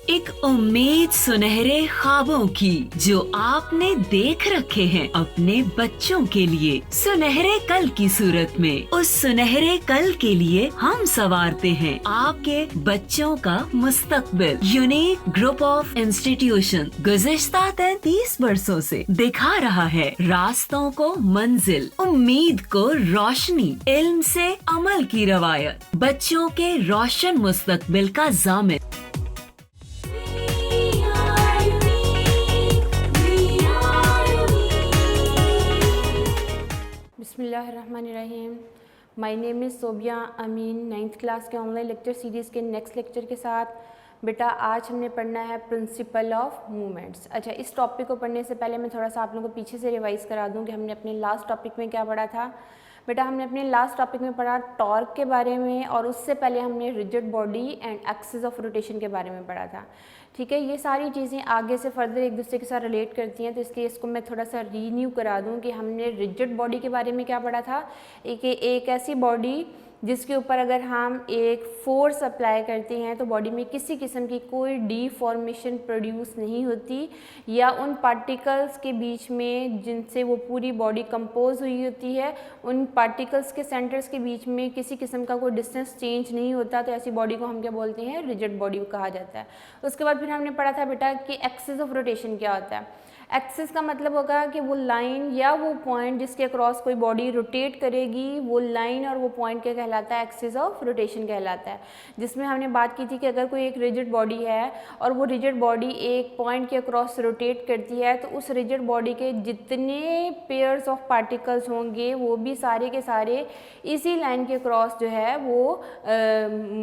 एक उम्मीद सुनहरे ख्वाबों की जो आपने देख रखे हैं अपने बच्चों के लिए, सुनहरे कल की सूरत में। उस सुनहरे कल के लिए हम संवारते हैं आपके बच्चों का मुस्तकबिल। यूनिक ग्रुप ऑफ इंस्टीट्यूशन गुज़िश्ता 33 वर्षों से दिखा रहा है रास्तों को मंजिल, उम्मीद को रोशनी, इल्म से अमल की रवायत, बच्चों के रोशन मुस्तकबिल का जामिन। बिस्मिल्लाहिर्रहमानिर्रहीम। My name is Sobia Amin. 9th class के ऑनलाइन लेक्चर सीरीज़ के नेक्स्ट लेक्चर के साथ बेटा आज हमने पढ़ना है प्रिंसिपल ऑफ मूवमेंट्स। अच्छा, इस टॉपिक को पढ़ने से पहले मैं थोड़ा सा आप लोगों को पीछे से रिवाइज़ करा दूं कि हमने अपने लास्ट टॉपिक में क्या पढ़ा था। बेटा हमने अपने लास्ट टॉपिक में पढ़ा टॉर्क के बारे में, और उससे पहले हमने rigid body and axis of rotation के बारे में पढ़ा था। ठीक है, ये सारी चीज़ें आगे से फर्दर एक दूसरे के साथ रिलेट करती हैं, तो इसलिए इसको मैं थोड़ा सा रीन्यू करा दूं कि हमने रिजिड बॉडी के बारे में क्या पढ़ा था। एक ऐसी बॉडी जिसके ऊपर अगर हम एक फोर्स अप्लाई करते हैं तो बॉडी में किसी किस्म की कोई डीफॉर्मेशन प्रोड्यूस नहीं होती, या उन पार्टिकल्स के बीच में जिनसे वो पूरी बॉडी कंपोज हुई होती है, उन पार्टिकल्स के सेंटर्स के बीच में किसी किस्म का कोई डिस्टेंस चेंज नहीं होता, तो ऐसी बॉडी को हम क्या बोलते हैं, रिजिड बॉडी कहा जाता है। उसके बाद फिर हमने पढ़ा था बेटा कि एक्सिस ऑफ रोटेशन क्या होता है। एक्सिस का मतलब होगा कि वो लाइन या वो पॉइंट जिसके अक्रॉस कोई बॉडी रोटेट करेगी, वो लाइन और वो पॉइंट क्या कहलाता है, एक्सिस ऑफ रोटेशन कहलाता है। जिसमें हमने बात की थी कि अगर कोई एक रिजिड बॉडी है और वो रिजिड बॉडी एक पॉइंट के अक्रॉस रोटेट करती है, तो उस रिजिड बॉडी के जितने पेयर्स ऑफ पार्टिकल्स होंगे वो भी सारे के सारे इसी लाइन के अक्रॉस जो है वो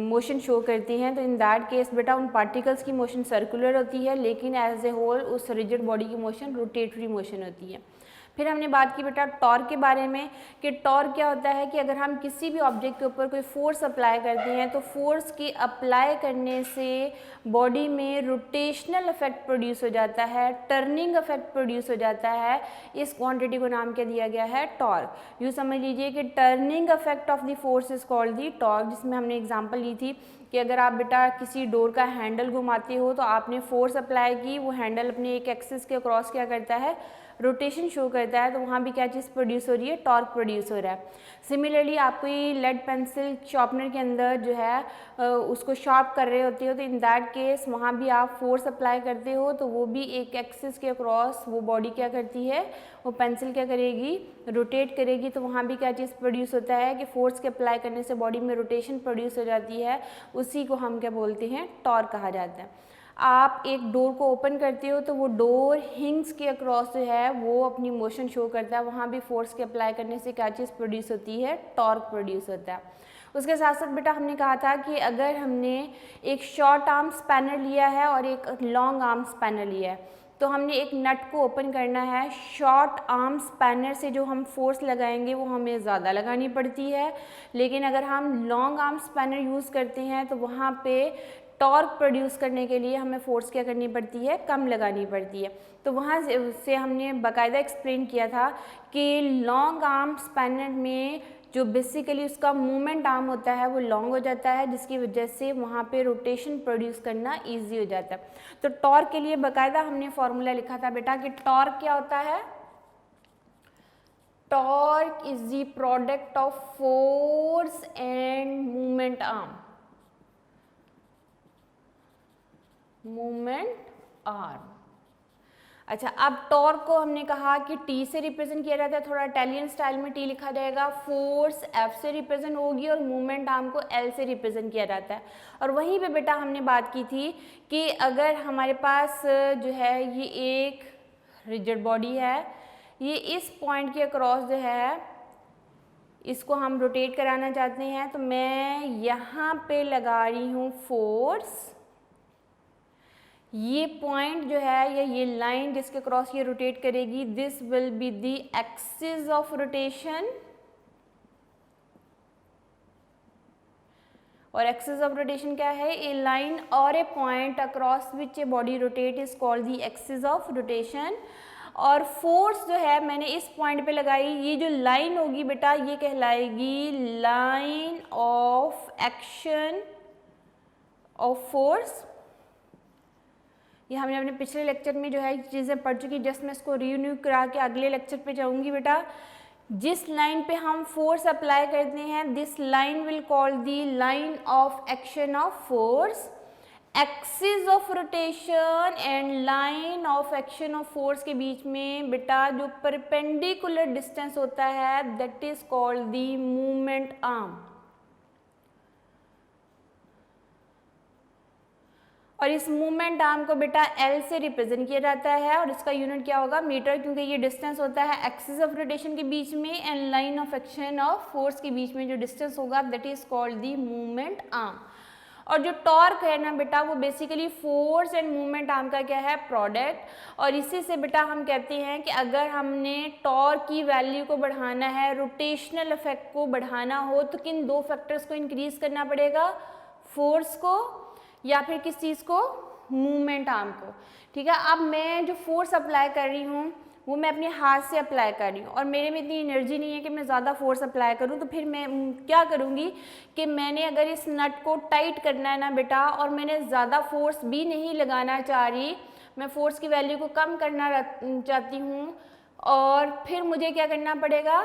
मोशन शो करती हैं। तो इन दैट केस बेटा उन पार्टिकल्स की मोशन सर्कुलर होती है, लेकिन एज ए होल उस रिजिड बॉडी की मोशन रोटेटरी मोशन होती है। फिर हमने बात की बेटा टॉर्क के बारे में कि टॉर्क क्या होता है कि अगर हम किसी भी ऑब्जेक्ट के ऊपर कोई फोर्स अप्लाई करते हैं तो फोर्स की अप्लाई करने से बॉडी में रोटेशनल इफेक्ट प्रोड्यूस हो जाता है, टर्निंग इफेक्ट प्रोड्यूस हो जाता है। इस क्वांटिटी को नाम क्या दिया गया है, टॉर्क। यूँ समझ लीजिए कि turning effect of the force is called the torque, जिसमें हमने एग्जांपल ली थी कि अगर आप बेटा किसी डोर का हैंडल घुमाते हो तो आपने फोर्स अप्लाई की, वो हैंडल अपने एक एक्सिस के क्रॉस क्या करता है, रोटेशन शो करता है, तो वहाँ भी क्या चीज़ प्रोड्यूस हो रही है, टॉर्क प्रोड्यूस हो रहा है। सिमिलरली आप कोई लेड पेंसिल शार्पनर के अंदर जो है उसको शार्प कर रहे होते हो, तो इन दैट केस वहाँ भी आप फोर्स अप्लाई करते हो, तो वो भी एक एक्सिस के अक्रॉस वो बॉडी क्या करती है, वो पेंसिल क्या करेगी, रोटेट करेगी, तो वहाँ भी क्या चीज़ प्रोड्यूस होता है कि फोर्स के अप्लाई करने से बॉडी में रोटेशन प्रोड्यूस हो जाती है। उसी को हम क्या बोलते हैं, टॉर्क कहा जाता है। आप एक डोर को ओपन करते हो तो वो डोर हिंग्स के अक्रॉस जो है वो अपनी मोशन शो करता है, वहाँ भी फोर्स के अप्लाई करने से क्या चीज़ प्रोड्यूस होती है, टॉर्क प्रोड्यूस होता है। उसके साथ साथ बेटा हमने कहा था कि अगर हमने एक शॉर्ट आर्म स्पैनर लिया है और एक लॉन्ग आर्म स्पैनर लिया है, तो हमने एक नट को ओपन करना है। शॉर्ट आर्म स्पैनर से जो हम फोर्स लगाएंगे वो हमें ज़्यादा लगानी पड़ती है, लेकिन अगर हम लॉन्ग आर्म स्पैनर यूज़ करते हैं तो वहाँ पे टॉर्क प्रोड्यूस करने के लिए हमें फोर्स क्या करनी पड़ती है, कम लगानी पड़ती है। तो वहाँ से हमने बाकायदा एक्सप्लेन किया था कि लॉन्ग आर्म स्पैनर में जो बेसिकली उसका मूवमेंट आर्म होता है वो लॉन्ग हो जाता है, जिसकी वजह से वहाँ पे रोटेशन प्रोड्यूस करना ईजी हो जाता है। तो टॉर्क के लिए बाकायदा हमने फॉर्मूला लिखा था बेटा कि टॉर्क क्या होता है, torque is the product of force and movement arm, movement arm. अच्छा, अब टॉर्क को हमने कहा कि टी से रिप्रेजेंट किया जाता है, थोड़ा इटालियन स्टाइल में टी लिखा जाएगा, फोर्स एफ से रिप्रेजेंट होगी और मूवमेंट आर्म को एल से रिप्रेजेंट किया जाता है। और वहीं पे बेटा हमने बात की थी कि अगर हमारे पास जो है ये एक रिजिड बॉडी है, ये इस पॉइंट के अक्रॉस जो है इसको हम रोटेट कराना चाहते हैं, तो मैं यहाँ पे लगा रही हूँ फोर्स। ये पॉइंट जो है या ये लाइन जिसके क्रॉस ये रोटेट करेगी, this will be the axis of rotation, और एक्सिस ऑफ रोटेशन क्या है, ए लाइन और a point across which a body rotate is called the axis of rotation. और फोर्स जो है मैंने इस पॉइंट पे लगाई, ये जो लाइन होगी बेटा ये कहलाएगी line of action of force, ये हमने अपने पिछले लेक्चर में जो है चीज़ें पढ़ चुकी, जस्ट मैं इसको रिन्यू करा के अगले लेक्चर पे जाऊंगी बेटा। जिस लाइन पे हम फोर्स अप्लाई करते हैं, this line will call the line of action of force. Axis of rotation and line of action of force के बीच में बेटा जो परपेंडिकुलर डिस्टेंस होता है that is called the movement arm. और इस मूवमेंट आर्म को बेटा L से रिप्रेजेंट किया जाता है और इसका यूनिट क्या होगा, मीटर, क्योंकि ये डिस्टेंस होता है एक्सिस ऑफ रोटेशन के बीच में and line of action of force के बीच में जो डिस्टेंस होगा that is called the movement arm. और जो टॉर्क है ना बेटा वो basically force and movement arm का क्या है, प्रोडक्ट। और इसी से बेटा हम कहते हैं कि अगर हमने टॉर्क की वैल्यू को बढ़ाना है, रोटेशनल इफेक्ट को बढ़ाना हो, तो किन दो फैक्टर्स को इंक्रीज करना पड़ेगा, फोर्स को या फिर किस चीज़ को, मूवमेंट आर्म को। ठीक है, अब मैं जो फोर्स अप्लाई कर रही हूँ वो मैं अपने हाथ से अप्लाई कर रही हूँ और मेरे में इतनी एनर्जी नहीं है कि मैं ज़्यादा फोर्स अप्लाई करूँ, तो फिर मैं क्या करूँगी कि मैंने अगर इस नट को टाइट करना है ना बेटा और मैंने ज़्यादा फोर्स भी नहीं लगाना चाह रही, मैं फोर्स की वैल्यू को कम करना चाहती हूँ, और फिर मुझे क्या करना पड़ेगा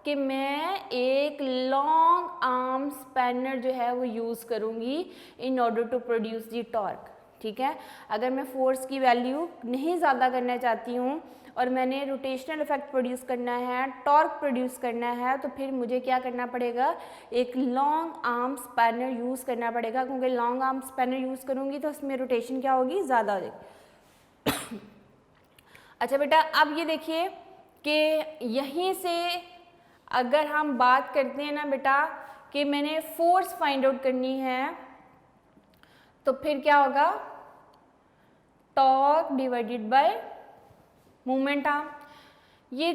कि मैं एक लॉन्ग आर्म स्पैनर जो है वो यूज़ करूँगी in order to produce the torque. ठीक है, अगर मैं फोर्स की वैल्यू नहीं ज़्यादा करना चाहती हूँ और मैंने रोटेशनल इफेक्ट प्रोड्यूस करना है, टॉर्क प्रोड्यूस करना है, तो फिर मुझे क्या करना पड़ेगा, एक लॉन्ग आर्म स्पैनर यूज़ करना पड़ेगा, क्योंकि लॉन्ग आर्म स्पैनर यूज़ करूँगी तो उसमें रोटेशन क्या होगी, ज़्यादा हो जाएगी। अच्छा बेटा, अब ये देखिए कि यहीं से अगर हम बात करते हैं ना बेटा कि मैंने फोर्स फाइंड आउट करनी है, तो फिर क्या होगा, torque divided by movement arm. ये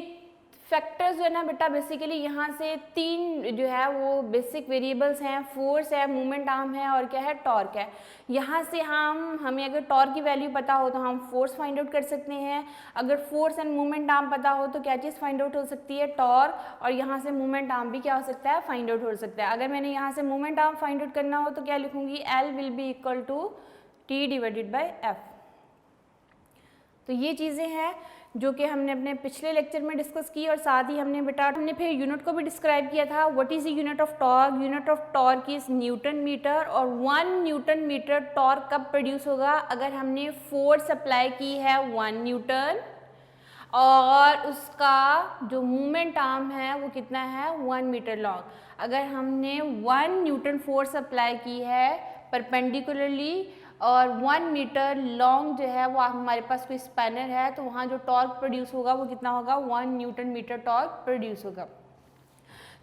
फैक्टर्स जो है ना बेटा बेसिकली यहाँ से तीन जो है वो बेसिक वेरिएबल्स हैं, फोर्स है, मूवमेंट आर्म है और क्या है, टॉर्क है। यहाँ से हमें अगर टॉर्क की वैल्यू पता हो तो हम फोर्स फाइंड आउट कर सकते हैं, अगर फोर्स एंड मूवमेंट आर्म पता हो तो क्या चीज़ फाइंड आउट हो सकती है, टॉर्क, और यहाँ से मूवमेंट आर्म भी क्या हो सकता है, फाइंड आउट हो सकता है। अगर मैंने यहाँ से मूवमेंट आर्म फाइंड आउट करना हो तो क्या लिखूंगी, L will be equal to T divided by F। तो ये चीज़ें हैं जो कि हमने अपने पिछले लेक्चर में डिस्कस की, और साथ ही हमने फिर यूनिट को भी डिस्क्राइब किया था। What is the unit of torque, unit of torque is newton metre, और 1 न्यूटन मीटर टॉर्क कब प्रोड्यूस होगा, अगर हमने फोर्स अप्लाई की है 1 न्यूटन और उसका जो मूवमेंट आर्म है वो कितना है, 1 मीटर लॉन्ग। अगर हमने 1 न्यूटन फोर्स अप्लाई की है परपेंडिकुलरली और 1 मीटर लॉन्ग जो है वो हमारे पास कोई स्पैनर है, तो वहाँ जो टॉर्क प्रोड्यूस होगा वो कितना होगा, 1 न्यूटन मीटर टॉर्क प्रोड्यूस होगा।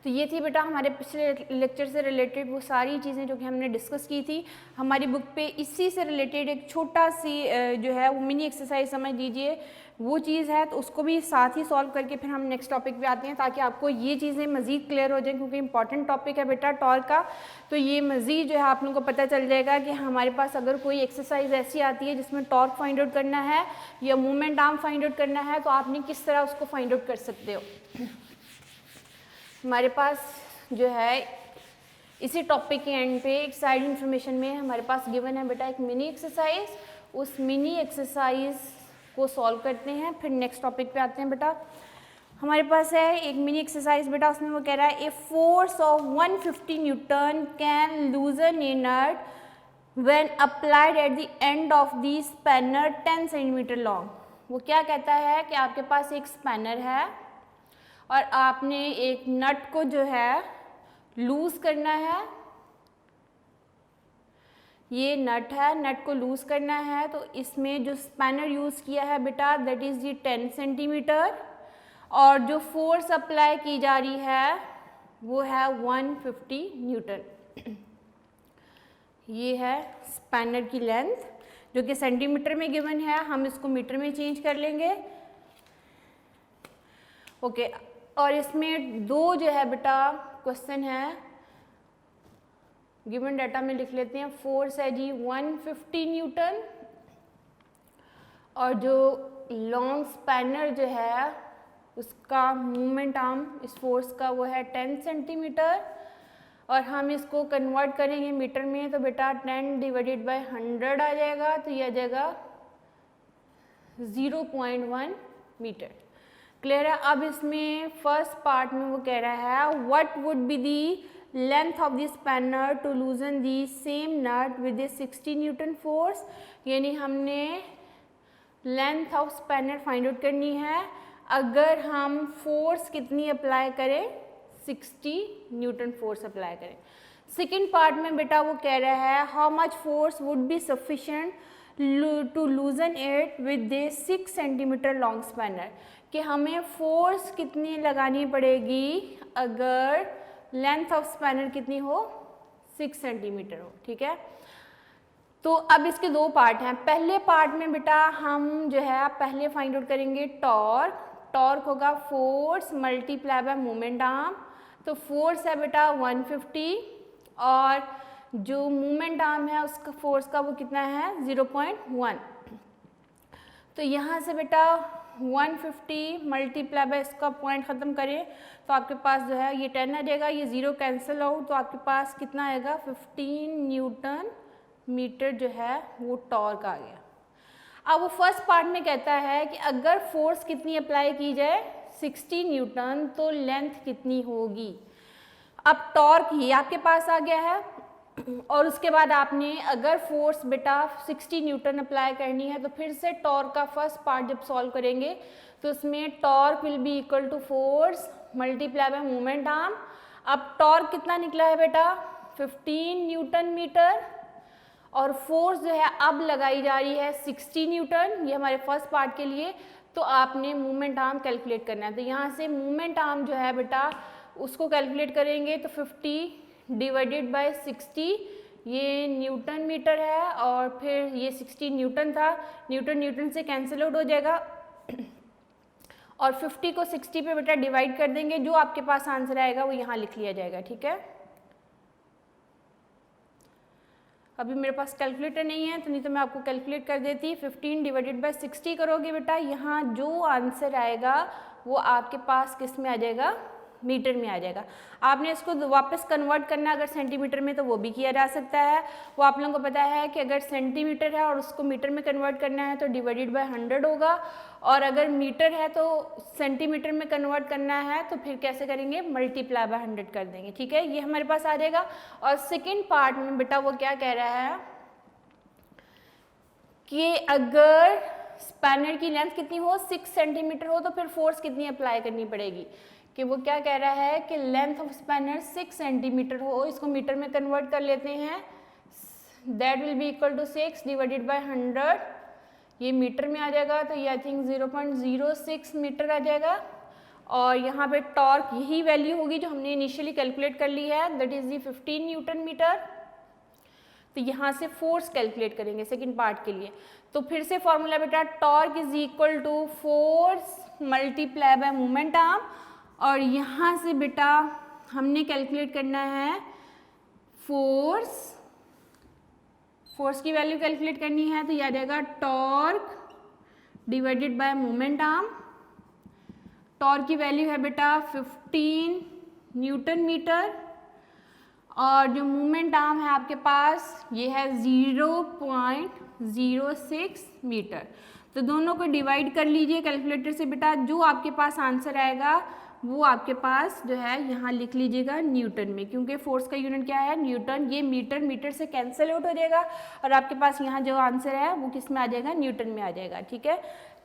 तो ये थी बेटा हमारे पिछले लेक्चर से रिलेटेड वो सारी चीज़ें जो कि हमने डिस्कस की थी। हमारी बुक पे इसी से रिलेटेड एक छोटा सी जो है वो मिनी एक्सरसाइज समझ लीजिए वो चीज़ है, तो उसको भी साथ ही सॉल्व करके फिर हम नेक्स्ट टॉपिक पे आते हैं, ताकि आपको ये चीज़ें मज़ीद क्लियर हो जाएं, क्योंकि इंपॉर्टेंट टॉपिक है बेटा टॉर्क का। तो ये मज़ीद जो है आप लोगों को पता चल जाएगा कि हमारे पास अगर कोई एक्सरसाइज ऐसी आती है जिसमें टॉर्क फाइंड आउट करना है या मूवमेंट आर्म फाइंड आउट करना है, तो आपने किस तरह उसको फाइंड आउट कर सकते हो। हमारे पास जो है इसी टॉपिक के एंड पे एक साइड इन्फॉर्मेशन में हमारे पास गिवन है बेटा एक मिनी एक्सरसाइज, उस मिनी एक्सरसाइज को सॉल्व करते हैं, फिर नेक्स्ट टॉपिक पे आते हैं बेटा। हमारे पास है एक मिनी एक्सरसाइज बेटा, उसमें वो कह रहा है a force of 150 newton can loosen a nut when applied at the end of the spanner 10 centimetre long. वो क्या कहता है कि आपके पास एक स्पैनर है और आपने एक नट को जो है लूज करना है, ये नट है, नट को लूज करना है, तो इसमें जो स्पैनर यूज़ किया है बेटा दैट इज़ दी 10 सेंटीमीटर, और जो फोर्स अप्लाई की जा रही है वो है 150 न्यूटन। ये है स्पैनर की लेंथ जो कि सेंटीमीटर में गिवन है, हम इसको मीटर में चेंज कर लेंगे। ओके, और इसमें दो जो है बेटा क्वेश्चन है, गिवन डाटा में लिख लेते हैं। फोर्स है जी 150 न्यूटन और जो लॉन्ग स्पैनर जो है उसका मूवमेंट आर्म इस फोर्स का वो है 10 सेंटीमीटर, और हम इसको कन्वर्ट करेंगे मीटर में, तो बेटा 10 डिवाइडेड बाय 100 आ जाएगा, तो ये आ जाएगा 0.1 मीटर। क्लियर है। अब इसमें फर्स्ट पार्ट में वो कह रहा है what would be the length of the spanner to loosen the same nut with 60 newton force, यानी हमने length of spanner find out करनी है अगर हम फोर्स कितनी अप्लाई करें, 60 न्यूटन फोर्स अप्लाई करें। सेकेंड पार्ट में बेटा वो कह रहा है how much force would be sufficient to loosen it with 6 centimetre long spanner, कि हमें फोर्स कितनी लगानी पड़ेगी अगर लेंथ ऑफ स्पैनर कितनी हो, 6 सेंटीमीटर हो। ठीक है, तो अब इसके दो पार्ट हैं। पहले पार्ट में बेटा हम जो है पहले फाइंड आउट करेंगे टॉर्क। टॉर्क होगा force multiply by moment arm. तो फोर्स है बेटा 150 और जो मोमेंट आर्म है उसका फोर्स का वो कितना है 0.1। तो यहाँ से बेटा 150 मल्टीप्लाई बाय इसका पॉइंट ख़त्म करें तो आपके पास जो है ये 10 आ जाएगा, ये 0 कैंसिल आउट, तो आपके पास कितना आएगा 15 न्यूटन मीटर जो है वो टॉर्क आ गया। अब वो फर्स्ट पार्ट में कहता है कि अगर फोर्स कितनी अप्लाई की जाए 60 न्यूटन तो लेंथ कितनी होगी। अब टॉर्क ये आपके पास आ गया है और उसके बाद आपने अगर फोर्स बेटा 60 न्यूटन अप्लाई करनी है तो फिर से टॉर्क का फर्स्ट पार्ट जब सॉल्व करेंगे तो उसमें torque will be equal to force multiply by moment arm. अब टॉर्क कितना निकला है बेटा 15 न्यूटन मीटर और फोर्स जो है अब लगाई जा रही है 60 न्यूटन, ये हमारे फर्स्ट पार्ट के लिए। तो आपने मोमेंट आर्म कैलकुलेट करना है, तो यहाँ से मोमेंट आर्म जो है बेटा उसको कैलकुलेट करेंगे तो 50 डिवाइडेड बाय 60, ये न्यूटन मीटर है और फिर ये 60 न्यूटन था, न्यूटन न्यूटन से कैंसिल आउट हो जाएगा और 50 को 60 पे बेटा डिवाइड कर देंगे, जो आपके पास आंसर आएगा वो यहाँ लिख लिया जाएगा। ठीक है, अभी मेरे पास कैलकुलेटर नहीं है तो नहीं तो मैं आपको कैलकुलेट कर देती। 15 डिवाइडेड बाय 60 करोगे बेटा, यहाँ जो आंसर आएगा वो आपके पास किस में आ जाएगा, मीटर में आ जाएगा। आपने इसको वापस कन्वर्ट करना अगर सेंटीमीटर में तो वो भी किया जा सकता है। वो आप लोगों को पता है कि अगर सेंटीमीटर है और उसको मीटर में कन्वर्ट करना है तो डिवाइडेड बाय 100 होगा, और अगर मीटर है तो सेंटीमीटर में कन्वर्ट करना है तो फिर कैसे करेंगे, मल्टीप्लाई बाय 100 कर देंगे। ठीक है, ये हमारे पास आ जाएगा। और सेकेंड पार्ट में बेटा वो क्या कह रहा है कि अगर स्पैनर की लेंथ कितनी हो 6 सेंटीमीटर हो तो फिर फोर्स कितनी अप्लाई करनी पड़ेगी, कि वो क्या कह रहा है कि लेंथ ऑफ स्पैनर 6 सेंटीमीटर हो, इसको मीटर में कन्वर्ट कर लेते हैं, that will be equal to 6 divided by 100, ये मीटर में आ जाएगा तो ये आई थिंक 0.06 मीटर आ जाएगा। और यहाँ पे टॉर्क यही वैल्यू होगी जो हमने इनिशियली कैलकुलेट कर ली है, that is the 15 newton metre. तो यहाँ से फोर्स कैलकुलेट करेंगे सेकेंड पार्ट के लिए, तो फिर से फॉर्मूला बेटा torque is equal to force multiply by moment arm, और यहाँ से बेटा हमने कैलकुलेट करना है फोर्स की वैल्यू कैलकुलेट करनी है, तो यह आ जाएगा torque divided by moment arm. Torque की वैल्यू है बेटा 15 न्यूटन मीटर और जो मोमेंट आर्म है आपके पास ये है 0.06 मीटर। तो दोनों को डिवाइड कर लीजिए कैलकुलेटर से बेटा, जो आपके पास आंसर आएगा वो आपके पास जो है यहाँ लिख लीजिएगा न्यूटन में, क्योंकि फोर्स का यूनिट क्या है न्यूटन, ये मीटर से कैंसिल आउट हो जाएगा और आपके पास यहाँ जो आंसर है वो किस में आ जाएगा, न्यूटन में आ जाएगा। ठीक है,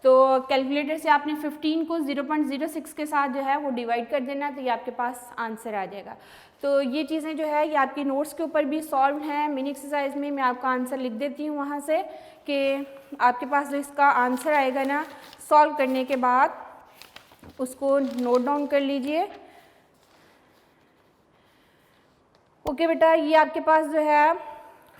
तो कैलकुलेटर से आपने 15 को 0.06 के साथ जो है वो डिवाइड कर देना, तो ये आपके पास आंसर आ जाएगा। तो ये चीज़ें जो है ये आपकी नोट्स के ऊपर भी सॉल्व हैं, मिनी एक्सरसाइज में मैं आपका आंसर लिख देती हूँ वहाँ से, कि आपके पास जो इसका आंसर आएगा ना सॉल्व करने के बाद उसको नोट डाउन कर लीजिए। ओके बेटा, ये आपके पास जो है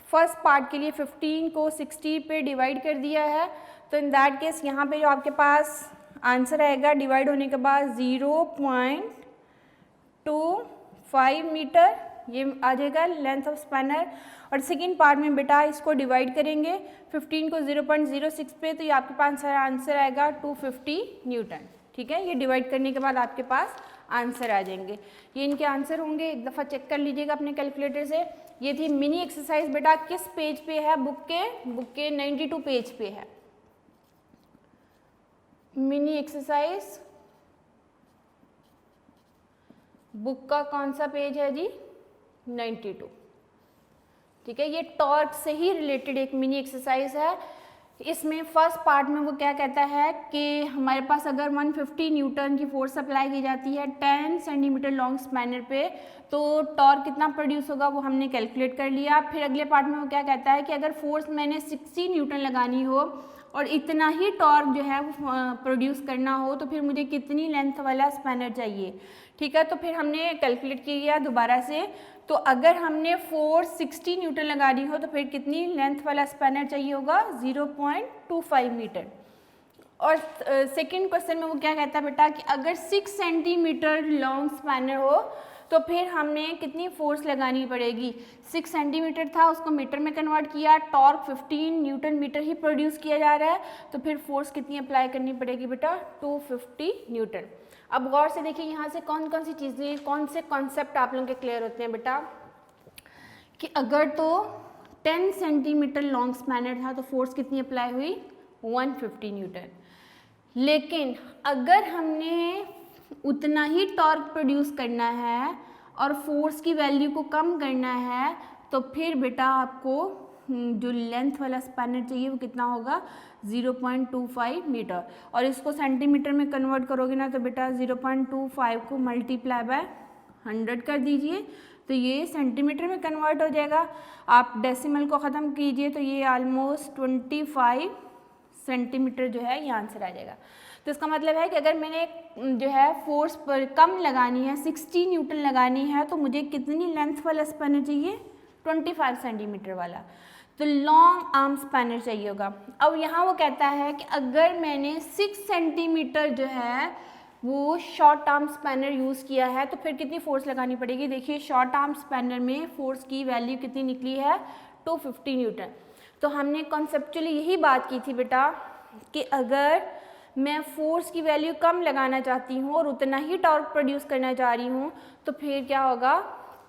फर्स्ट पार्ट के लिए 15 को 60 पे डिवाइड कर दिया है, तो इन दैट केस यहाँ पे जो आपके पास आंसर आएगा डिवाइड होने के बाद 0.25 मीटर ये आ जाएगा लेंथ ऑफ स्पैनर। और सेकेंड पार्ट में बेटा इसको डिवाइड करेंगे 15 को 0.06 पे, तो ये आपके पास आंसर आएगा 250 न्यूटन। ठीक है, ये डिवाइड करने के बाद आपके पास आंसर आ जाएंगे। ये इनके आंसर होंगे, एक दफ़ा चेक कर लीजिएगा अपने कैलकुलेटर से। ये थी मिनी एक्सरसाइज बेटा, किस पेज पे है, बुक के 92 पेज पे है। मिनी एक्सरसाइज बुक का कौन सा पेज है जी? 92। ठीक है, ये टॉर्क से ही रिलेटेड एक मिनी एक्सरसाइज है। इसमें फर्स्ट पार्ट में वो क्या कहता है कि हमारे पास अगर 150 न्यूटन की फोर्स अप्लाई की जाती है 10 सेंटीमीटर लॉन्ग स्पैनर पे, तो टॉर्क कितना प्रोड्यूस होगा वो हमने कैलकुलेट कर लिया। फिर अगले पार्ट में वो क्या कहता है कि अगर फोर्स मैंने 60 न्यूटन लगानी हो और इतना ही टॉर्क जो है वो प्रोड्यूस करना हो तो फिर मुझे कितनी लेंथ वाला स्पैनर चाहिए। ठीक है, तो फिर हमने कैलकुलेट किया दोबारा से, तो अगर हमने फोर्स 60 न्यूटन लगानी हो तो फिर कितनी लेंथ वाला स्पैनर चाहिए होगा? 0.25 मीटर। और सेकंड क्वेश्चन में वो क्या कहता है बेटा कि अगर 6 सेंटीमीटर लॉन्ग स्पैनर हो तो फिर हमने कितनी फोर्स लगानी पड़ेगी? 6 सेंटीमीटर था, उसको मीटर में कन्वर्ट किया, टॉर्क 15 न्यूटन मीटर ही प्रोड्यूस किया जा रहा है, तो फिर फोर्स कितनी अप्लाई करनी पड़ेगी बेटा? 250 न्यूटन। अब गौर से देखिए यहाँ से कौन कौन सी चीज़ें, कौन से कॉन्सेप्ट आप लोगों के क्लियर होते हैं बेटा कि अगर तो 10 सेंटीमीटर लॉन्ग स्पैनर था तो फोर्स कितनी अप्लाई हुई? 150 न्यूटन। लेकिन अगर हमने उतना ही टॉर्क प्रोड्यूस करना है और फोर्स की वैल्यू को कम करना है तो फिर बेटा आपको जो लेंथ वाला स्पैनर चाहिए वो कितना होगा? 0.25 मीटर। और इसको सेंटीमीटर में कन्वर्ट करोगे ना तो बेटा 0.25 को मल्टीप्लाई बाय 100 कर दीजिए तो ये सेंटीमीटर में कन्वर्ट हो जाएगा। आप डेसिमल को ख़त्म कीजिए तो ये ऑलमोस्ट 25 सेंटीमीटर जो है ये आंसर आ जाएगा। तो इसका मतलब है कि अगर मैंने जो है फोर्स पर कम लगानी है, 60 न्यूटन लगानी है, तो मुझे कितनी लेंथ वाला स्पैनर चाहिए? 25 सेंटीमीटर वाला। तो लॉन्ग आर्म स्पैनर चाहिए होगा। अब यहाँ वो कहता है कि अगर मैंने 6 सेंटीमीटर जो है वो शॉर्ट आर्म स्पैनर यूज़ किया है तो फिर कितनी फोर्स लगानी पड़ेगी? देखिए शॉर्ट आर्म स्पैनर में फोर्स की वैल्यू कितनी निकली है? 250 न्यूटन। तो हमने कॉन्सेप्चुअली यही बात की थी बेटा कि अगर मैं फोर्स की वैल्यू कम लगाना चाहती हूँ और उतना ही टॉर्क प्रोड्यूस करना चाह रही हूँ तो फिर क्या होगा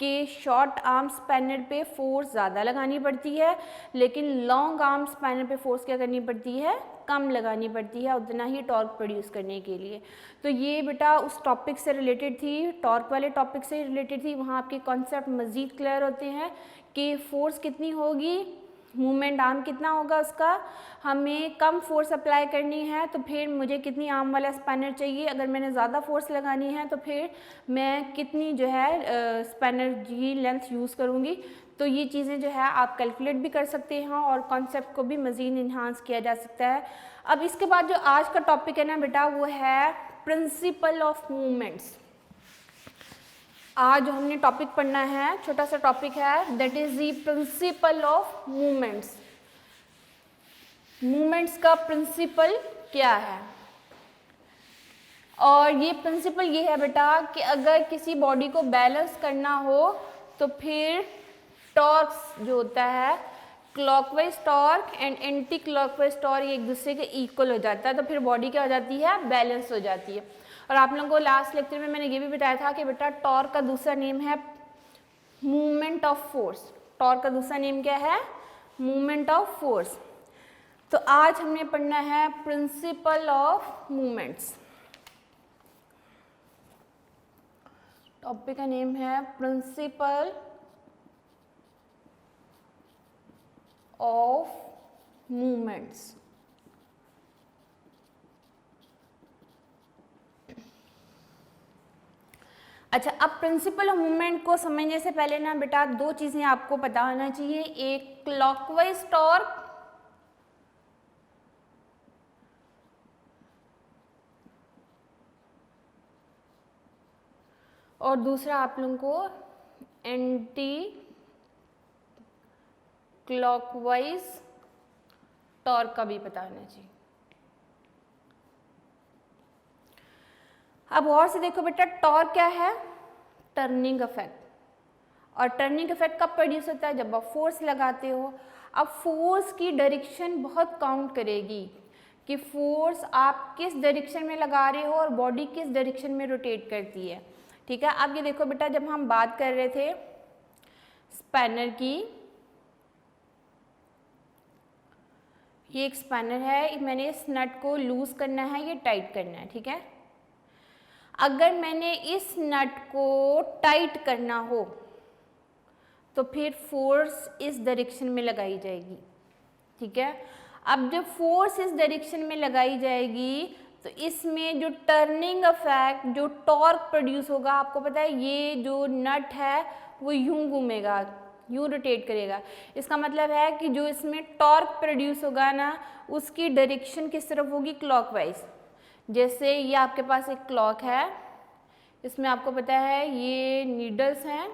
कि शॉर्ट आर्म स्पैनर पे फोर्स ज़्यादा लगानी पड़ती है, लेकिन लॉन्ग आर्म स्पैनर पे फोर्स क्या करनी पड़ती है? कम लगानी पड़ती है उतना ही टॉर्क प्रोड्यूस करने के लिए। तो ये बेटा उस टॉपिक से रिलेटेड थी, टॉर्क वाले टॉपिक से रिलेटेड थी। वहाँ आपके कॉन्सेप्ट मज़ीद क्लियर होते हैं कि फोर्स कितनी होगी, मूवमेंट आर्म कितना होगा उसका, हमें कम फोर्स अप्लाई करनी है तो फिर मुझे कितनी आर्म वाला स्पैनर चाहिए, अगर मैंने ज़्यादा फोर्स लगानी है तो फिर मैं कितनी जो है स्पैनर की लेंथ यूज़ करूँगी। तो ये चीज़ें जो है आप कैलकुलेट भी कर सकते हैं और कॉन्सेप्ट को भी मज़ीद इन्हांस किया जा सकता है। अब इसके बाद जो आज का टॉपिक है ना बेटा वो है प्रिंसिपल ऑफ मूवमेंट्स। आज जो हमने टॉपिक पढ़ना है छोटा सा टॉपिक है, that is the principle of movements. Movements का प्रिंसिपल क्या है? और ये प्रिंसिपल ये है बेटा कि अगर किसी बॉडी को बैलेंस करना हो तो फिर टॉर्क्स जो होता है, clockwise torque and anti clockwise torque एक दूसरे के इक्वल हो जाता है तो फिर बॉडी क्या हो जाती है? बैलेंस हो जाती है। और आप लोगों को लास्ट लेक्चर में मैंने ये भी बताया था कि बेटा टॉर्क का दूसरा नेम है मूवमेंट ऑफ फोर्स। टॉर्क का दूसरा नेम क्या है? Movement of force. तो आज हमने पढ़ना है प्रिंसिपल ऑफ मूवमेंट्स। टॉपिक का नेम है प्रिंसिपल ऑफ मूवमेंट्स। अच्छा, अब प्रिंसिपल ऑफ मूवमेंट को समझने से पहले ना बेटा दो चीज़ें आपको पता होना चाहिए, एक क्लॉकवाइज टॉर्क और दूसरा आप लोगों को एंटी क्लॉकवाइज टॉर्क का भी पता होना चाहिए। अब और से देखो बेटा टॉर्क क्या है? Turning effect. और टर्निंग इफेक्ट कब प्रोड्यूस होता है? जब आप फोर्स लगाते हो। अब फोर्स की डायरेक्शन बहुत काउंट करेगी कि फोर्स आप किस डायरेक्शन में लगा रहे हो और बॉडी किस डायरेक्शन में रोटेट करती है। ठीक है, अब ये देखो बेटा जब हम बात कर रहे थे स्पैनर की, ये एक स्पैनर है, मैंने इस नट को लूज़ करना है, ये टाइट करना है, ठीक है। अगर मैंने इस नट को टाइट करना हो तो फिर फोर्स इस डायरेक्शन में लगाई जाएगी, ठीक है। अब जब फोर्स इस डायरेक्शन में लगाई जाएगी तो इसमें जो टर्निंग इफेक्ट, जो टॉर्क प्रोड्यूस होगा, आपको पता है ये जो नट है वो यूं घूमेगा, यूं रोटेट करेगा। इसका मतलब है कि जो इसमें टॉर्क प्रोड्यूस होगा ना, उसकी डायरेक्शन किस तरफ होगी, क्लॉकवाइज। जैसे ये आपके पास एक क्लॉक है, इसमें आपको पता है ये नीडल्स हैं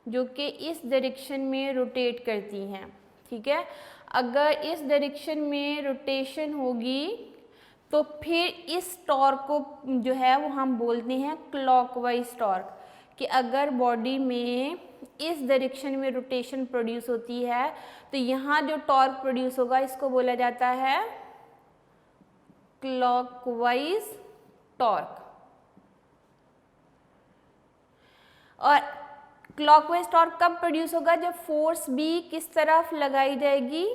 जो कि इस डायरेक्शन में रोटेट करती हैं, ठीक है। अगर इस डायरेक्शन में रोटेशन होगी तो फिर इस टॉर्क को जो है वो हम बोलते हैं क्लॉकवाइज टॉर्क, कि अगर बॉडी में इस डायरेक्शन में रोटेशन प्रोड्यूस होती है तो यहाँ जो टॉर्क प्रोड्यूस होगा इसको बोला जाता है क्लॉकवाइज टॉर्क। और क्लॉकवाइज टॉर्क कब प्रोड्यूस होगा, जब फोर्स भी किस तरफ लगाई जाएगी,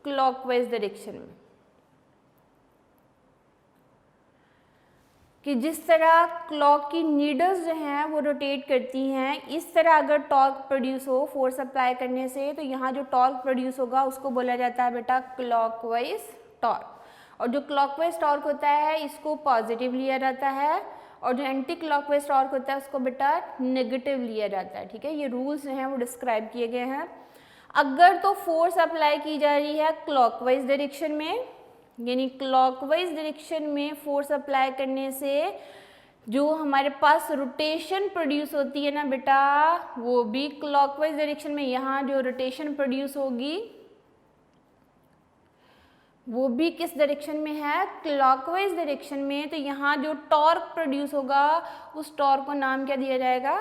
क्लॉकवाइज डायरेक्शन में। कि जिस तरह क्लॉक की नीडल्स जो हैं वो रोटेट करती हैं, इस तरह अगर टॉर्क प्रोड्यूस हो फोर्स अप्लाई करने से तो यहाँ जो टॉर्क प्रोड्यूस होगा उसको बोला जाता है बेटा क्लॉकवाइज टॉर्क। और जो क्लॉकवाइज टॉर्क होता है इसको पॉजिटिव लिया जाता है, और जो एंटी क्लॉकवाइज टॉर्क होता है उसको बेटा नेगेटिव लिया जाता है, ठीक है। ये रूल्स जो हैं वो डिस्क्राइब किए गए हैं। अगर तो फोर्स अप्लाई की जा रही है क्लॉकवाइज डायरेक्शन में, यानी क्लॉकवाइज डायरेक्शन में फोर्स अप्लाई करने से जो हमारे पास रोटेशन प्रोड्यूस होती है ना बेटा, वो भी क्लॉकवाइज डायरेक्शन में। यहाँ जो रोटेशन प्रोड्यूस होगी वो भी किस डायरेक्शन में है, क्लॉकवाइज डायरेक्शन में। तो यहाँ जो टॉर्क प्रोड्यूस होगा उस टॉर्क को नाम क्या दिया जाएगा,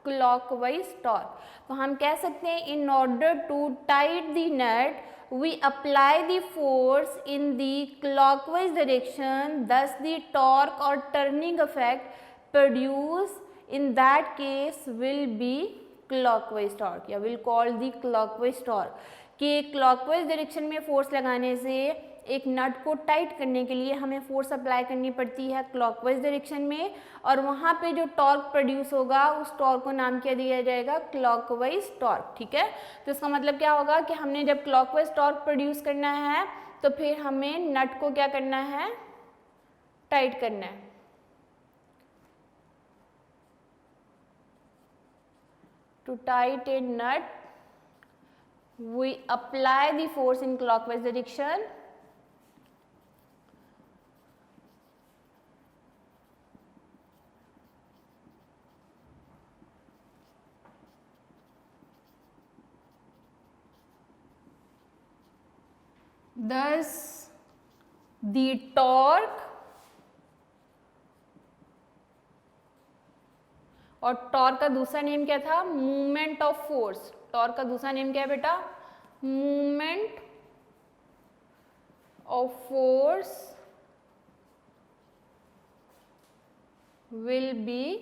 क्लॉकवाइज टॉर्क। तो हम कह सकते हैं in order to tight the nut we apply the force in the clockwise direction, thus the torque or turning effect produced in that case will be clockwise torque, या will call the clockwise torque। कि clockwise direction में force लगाने से एक नट को tight करने के लिए हमें फोर्स अप्लाई करनी पड़ती है क्लॉकवाइज डायरेक्शन में, और वहाँ पे जो टॉर्क प्रोड्यूस होगा उस टॉर्क को नाम क्या दिया जाएगा, क्लॉकवाइज टॉर्क, ठीक है। तो इसका मतलब क्या होगा कि हमने जब क्लॉकवाइज टॉर्क प्रोड्यूस करना है तो फिर हमें नट को क्या करना है, टाइट करना है। To tight a nut we apply the force in clockwise direction, thus the torque, और टॉर्क का दूसरा नेम क्या था, मूवमेंट ऑफ फोर्स। टॉर्क का दूसरा नेम क्या है बेटा, movement of force will be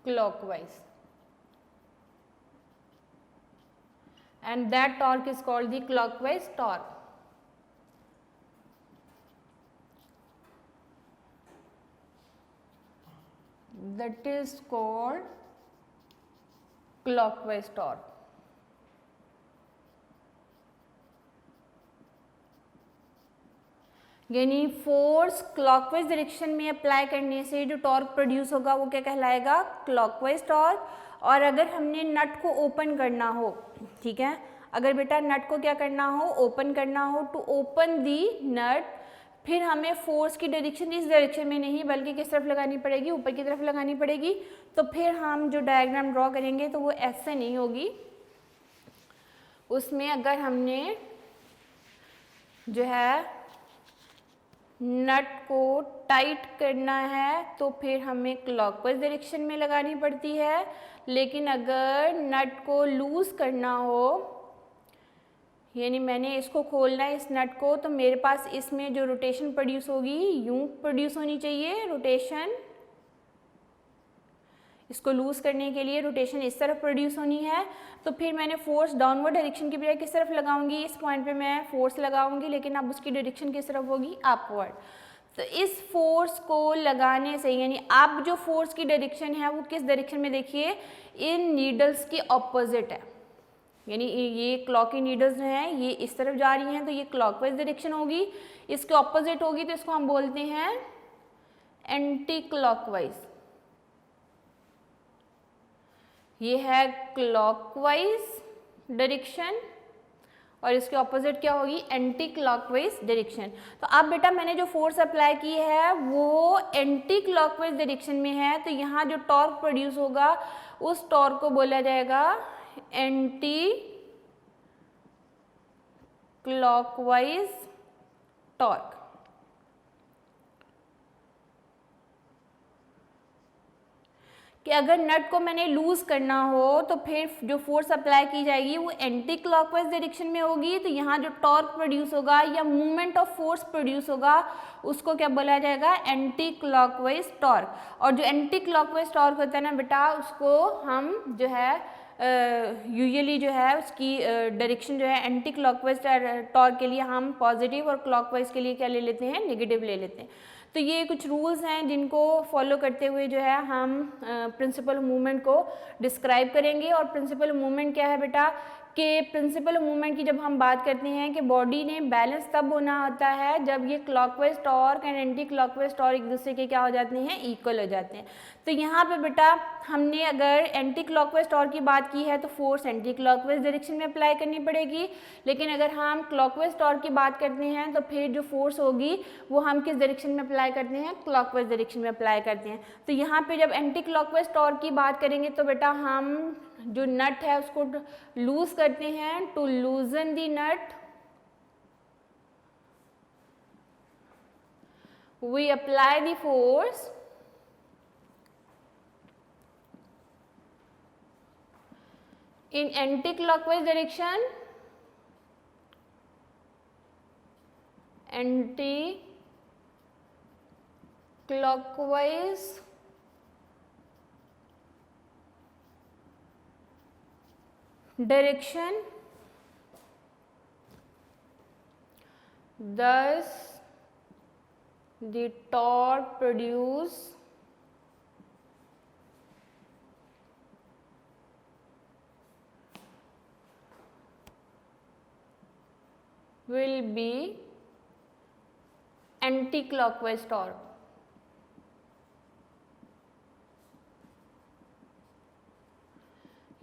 clockwise and that torque is called the clockwise torque. That is called clockwise torque. यानी फोर्स क्लॉकवाइज डायरेक्शन में अप्लाई करने से जो टॉर्क प्रोड्यूस होगा वो क्या कहलाएगा, क्लॉकवाइज टॉर्क। और अगर हमने नट को ओपन करना हो, ठीक है, अगर बेटा नट को क्या करना हो, ओपन करना हो, टू ओपन दी नट, फिर हमें फोर्स की डायरेक्शन इस डायरेक्शन में नहीं बल्कि किस तरफ लगानी पड़ेगी, ऊपर की तरफ लगानी पड़ेगी। तो फिर हम जो डायग्राम ड्रॉ करेंगे तो वो ऐसे नहीं होगी। उसमें अगर हमने जो है नट को टाइट करना है तो फिर हमें क्लॉकवाइज डायरेक्शन में लगानी पड़ती है, लेकिन अगर नट को लूज़ करना हो, यानी मैंने इसको खोलना है इस नट को, तो मेरे पास इसमें जो रोटेशन प्रोड्यूस होगी यूं प्रोड्यूस होनी चाहिए रोटेशन, इसको लूज़ करने के लिए रोटेशन इस तरफ प्रोड्यूस होनी है, तो फिर मैंने फोर्स डाउनवर्ड डायरेक्शन की बजाय किस तरफ लगाऊंगी, इस पॉइंट पे मैं फोर्स लगाऊंगी, लेकिन अब उसकी डायरेक्शन किस तरफ होगी, अपवर्ड। तो इस फोर्स को लगाने से, यानी अब जो फोर्स की डायरेक्शन है वो किस डायरेक्शन में, देखिए इन नीडल्स की ऑपोजिट है, यानी ये क्लॉक की नीडल्स जो हैं ये इस तरफ जा रही हैं, तो ये क्लॉकवाइज डायरेक्शन होगी, इसके ऑपोजिट होगी तो इसको हम बोलते हैं एंटी क्लॉकवाइज। ये है क्लॉकवाइज डायरेक्शन और इसके ऑपोजिट क्या होगी, एंटी क्लॉकवाइज डायरेक्शन। तो अब बेटा मैंने जो फोर्स अप्लाई की है वो एंटी क्लॉकवाइज डायरेक्शन में है, तो यहाँ जो टॉर्क प्रोड्यूस होगा उस टॉर्क को बोला जाएगा एंटी क्लॉकवाइज टॉर्क। कि अगर नट को मैंने लूज करना हो तो फिर जो फोर्स अप्लाई की जाएगी वो एंटी क्लॉकवाइज डायरेक्शन में होगी, तो यहाँ जो टॉर्क प्रोड्यूस होगा या मूवमेंट ऑफ फोर्स प्रोड्यूस होगा उसको क्या बोला जाएगा, एंटी क्लॉकवाइज टॉर्क। और जो एंटी क्लॉकवाइज टॉर्क होता है ना बेटा, उसको हम जो है यूजुअली जो है उसकी डायरेक्शन जो है एंटी क्लॉकवाइज टॉर्क के लिए हम पॉजिटिव और क्लॉकवाइज के लिए क्या ले लेते हैं, नेगेटिव ले लेते हैं। तो ये कुछ रूल्स हैं जिनको फॉलो करते हुए जो है हम प्रिंसिपल मूवमेंट को डिस्क्राइब करेंगे। और प्रिंसिपल मूवमेंट क्या है बेटा, कि प्रिंसिपल मूवमेंट की जब हम बात करते हैं कि बॉडी ने बैलेंस तब होना होता है जब ये clockwise torque and anti clockwise torque एक दूसरे के क्या हो जाते हैं, इक्वल हो जाते हैं। तो यहाँ पे बेटा हमने अगर एंटी क्लॉकवाइज टॉर्क की बात की है तो फोर्स एंटी क्लॉकवाइज डायरेक्शन में अप्लाई करनी पड़ेगी, लेकिन अगर हम क्लॉकवाइज टॉर्क की बात करते हैं तो फिर जो फोर्स होगी वो हम किस डायरेक्शन में अप्लाई करते हैं, क्लॉकवाइज डायरेक्शन में अप्लाई करते हैं। तो यहाँ पे जब एंटी क्लॉकवाइज टॉर्क की बात करेंगे तो बेटा हम जो नट है उसको लूज करते हैं, to loosen the nut we apply the force in anti-clockwise direction, anti-clockwise direction, thus the torque produced will be anti-clockwise torque।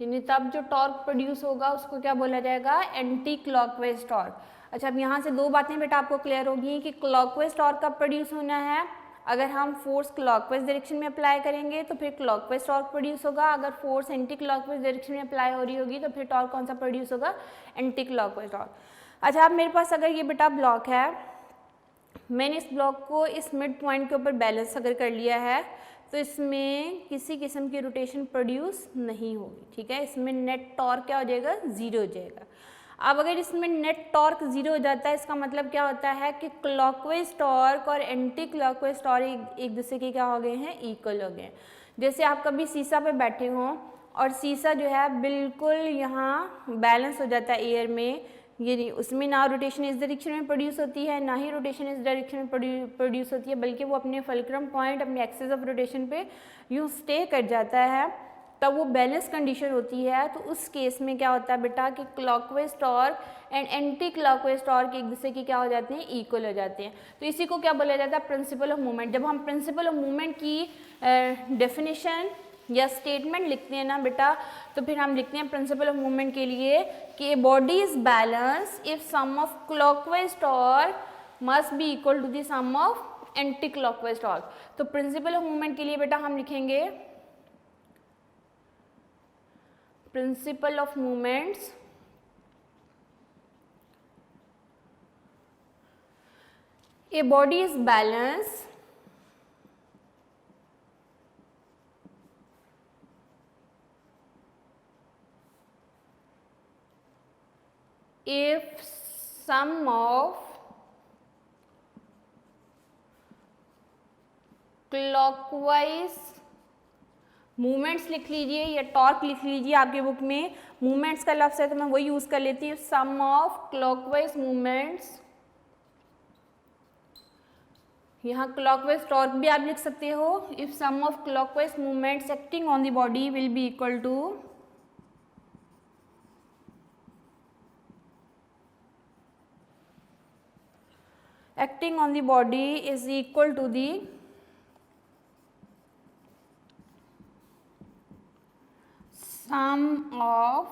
यानी तब जो टॉर्क प्रोड्यूस होगा उसको क्या बोला जाएगा, एंटी क्लॉकवाइज टॉर्क। अच्छा, अब यहाँ से दो बातें बेटा आपको क्लियर होगी कि क्लॉकवाइज टॉर्क कब प्रोड्यूस होना है, अगर हम फोर्स क्लॉकवाइज डायरेक्शन में अप्लाई करेंगे तो फिर क्लॉकवाइज टॉर्क प्रोड्यूस होगा, अगर फोर्स एंटी क्लॉकवाइज डायरेक्शन में अप्लाई हो रही होगी तो फिर टॉर्क कौन सा प्रोड्यूस होगा, एंटी क्लॉकवाइज टॉर्क। अच्छा, अब मेरे पास अगर ये बेटा ब्लॉक है, मैंने इस ब्लॉक को इस मिड पॉइंट के ऊपर बैलेंस अगर कर लिया है तो इसमें किसी किस्म की रोटेशन प्रोड्यूस नहीं होगी, ठीक है। इसमें नेट टॉर्क क्या हो जाएगा, ज़ीरो हो जाएगा। अब अगर इसमें नेट टॉर्क ज़ीरो हो जाता है, इसका मतलब क्या होता है कि क्लॉकवाइज टॉर्क और एंटी क्लॉकवाइज टॉर्क एक दूसरे के क्या हो गए हैं, इक्वल हो गए हैं। जैसे आप कभी शीशा पे बैठे हों और शीशा जो है बिल्कुल यहाँ बैलेंस हो जाता है एयर में, ये उसमें ना रोटेशन इस डायरेक्शन में प्रोड्यूस होती है ना ही रोटेशन इस डायरेक्शन में प्रोड्यूस होती है, बल्कि वो अपने फल्क्रम पॉइंट, अपने एक्सिस ऑफ रोटेशन पे यूँ स्टे कर जाता है, तब वो बैलेंस कंडीशन होती है। तो उस केस में क्या होता है बेटा कि clockwise torque and anti clockwise torque एक दूसरे के क्या हो जाते हैं, इक्वल हो जाते हैं। तो इसी को क्या बोला जाता है, प्रिंसिपल ऑफ मूवमेंट। जब हम प्रिंसिपल ऑफ मूवमेंट की डेफिनेशन या स्टेटमेंट लिखते हैं ना बेटा, तो फिर हम लिखते हैं प्रिंसिपल ऑफ मूवमेंट के लिए कि body is balance if sum of clockwise torque must be equal to the sum of anti clockwise torque. तो प्रिंसिपल ऑफ मूवमेंट के लिए बेटा हम लिखेंगे principle of movements a body is balance if sum of clockwise movements लिख लीजिए या torque लिख लीजिए आपके बुक में, मूवमेंट्स का लफ्ज़ है तो मैं वही यूज़ कर लेती हूँ, सम ऑफ क्लॉकवाइज मूवमेंट्स, यहाँ क्लॉकवाइज टॉर्क भी आप लिख सकते हो, if sum of clockwise movements acting on the body will be equal to acting on the body is equal to the sum of